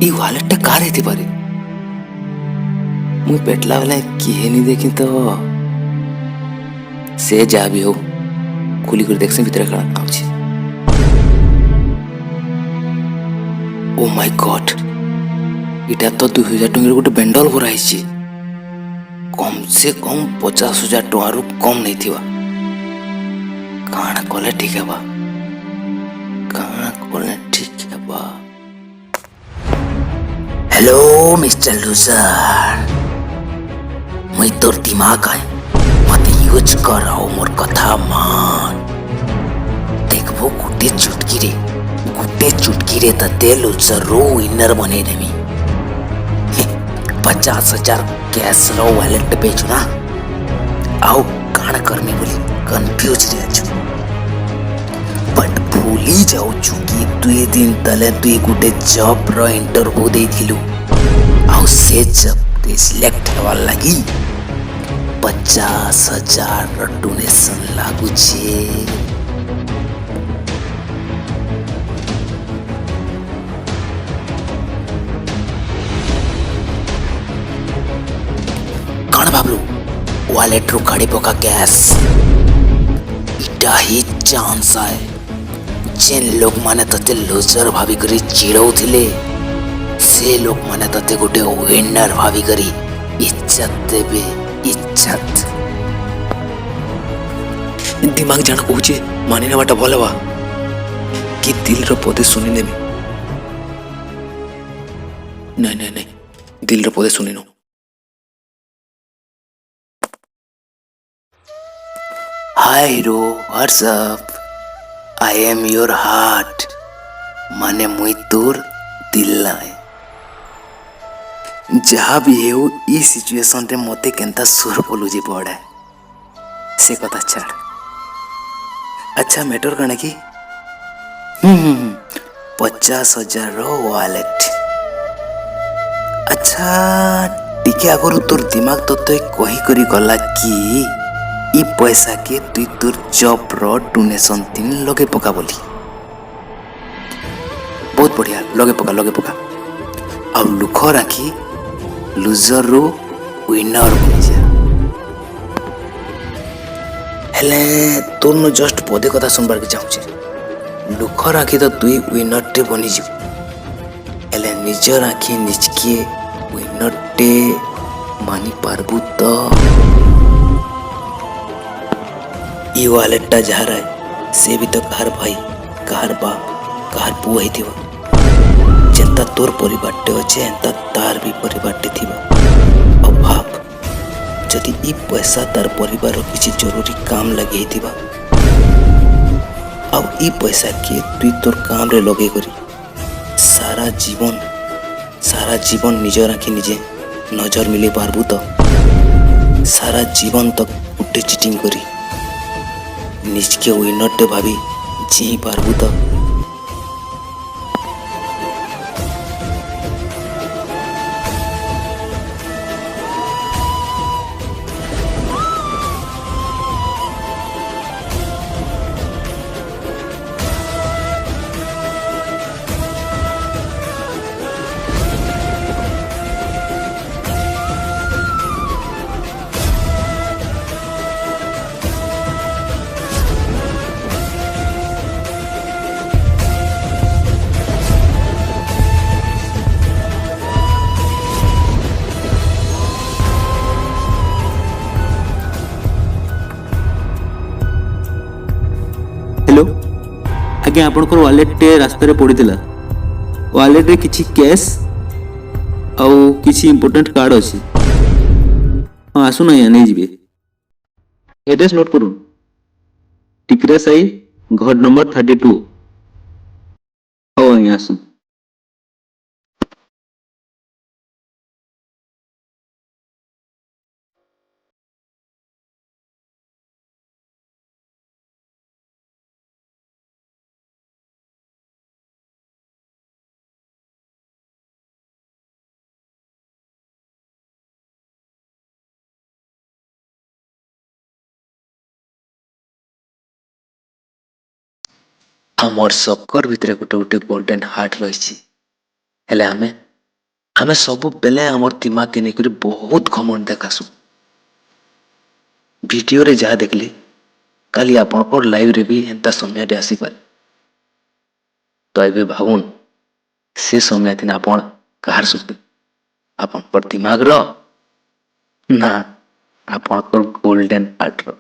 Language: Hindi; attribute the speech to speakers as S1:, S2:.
S1: ई वालेट कार हेती पारे मुई पेटला वाला किए नहीं देखी तो से जा भी हो खुली कर देख से भीतर खड़ा आउछि। ओ माय गॉड इटा तो 2000 टंगर गोटे बेंडल भराइछि कम से कम 50,000 टंकारु कम नहीं थिवा। काना कले ठीक है बा काना कले ठीक है बा। हेलो मिस्टर लूजर मुई तोर दिमाग है मत यूज कर मोर कथा मान देखबो गुटे चुटकी रे तते लूजर रो विनर बने देमी 50,000 कैश रो वॉलेट बेचू ना आओ काना करमी बोली कंफ्यूज रे अछु बट भूली जाऊ कि 2 दिन तले तु गुटे जॉब रो इंटरव्यू देथिलु आउ से जब ते सिलेक्ट हेवा लगी 50,000 डोनेशन लागू छे। कौन भाबलू वॉलेट रू काढ़ी पका कैश इटा ही चांस है जेन लोग माने तते लूजर भाभी करी चिड़ौ थिले से लोग माने तते गोटे विनर भाभी करी इज्जत देबे इज्जत। दिमाग जान कहूचे माने नेवाटा भल बा कि दिल रो पदे सुनी नेबी नहीं नहीं नहीं दिल रो पदे सुनी नो। Hi hero what's up I am your heart माने मुई तोर दिल है जहाँ भी है ई सिचुएशन रे मते केंता सुर बोलुजी पड़े से कथा छाड़। अच्छा मैटर कने की 50,000 रो वॉलेट अच्छा टिके आगरु तोर दिमाग तो कही करी गला कि ई पैसा के तुई तोर जॉब रो डोनेशन तीन लगे पका बोली बहुत बढ़िया लगे पका अब लुख राखी लूजर रो विनर बनी जा हेले तोर न जस्ट पदे कथा सुनबार के चाहूचे लुख राखी तो तुई विनर टे बनी जा हेले निज राखी निजके विनर टे मानी पारबू तो ई वालेटा जहार है से भी तो कहार भाई कहार बाप कहार पुआ ही जेंता तोर परिवार टे अच्छे एंता तार भी परिवार टे थिबा अब भाप जदि ई पैसा तार परिवार रो किसी जरूरी काम लगे ही थिबा अब ई पैसा के तुई तोर काम रे लगे करी सारा जीवन निज राखी निजे नजर मिले पारबू तो सारा जीवन तक गुटे चिटिंग करी निजके विनर टे भाभी जी पारबू तो
S2: हेलो आज्ञा आपनकर वॉलेट रास्ता रे पड़ीला वॉलेट रे किछि कैश आउ किछि इंपोर्टेंट कार्ड अछि हां आसु ना नहीं जिबे एड्रेस नोट करू टिकरे साई घर नंबर 32 हां आज्ञा आसु
S1: आमर सबकर भितरे गोटे गोटे गोल्डन हार्ट रही हेले आमे आमे सब बेले हमर दिमाग के नेकरी बहुत घमंड देखासु वीडियो रे जहाँ देखली काली आपन लाइव रे भी एंता समय रे आसी पारे तो एबे भावुन से समय दिन आपन कहार सुनते आपन पर दिमाग रो ना आपन गोल्डन पार्ट रो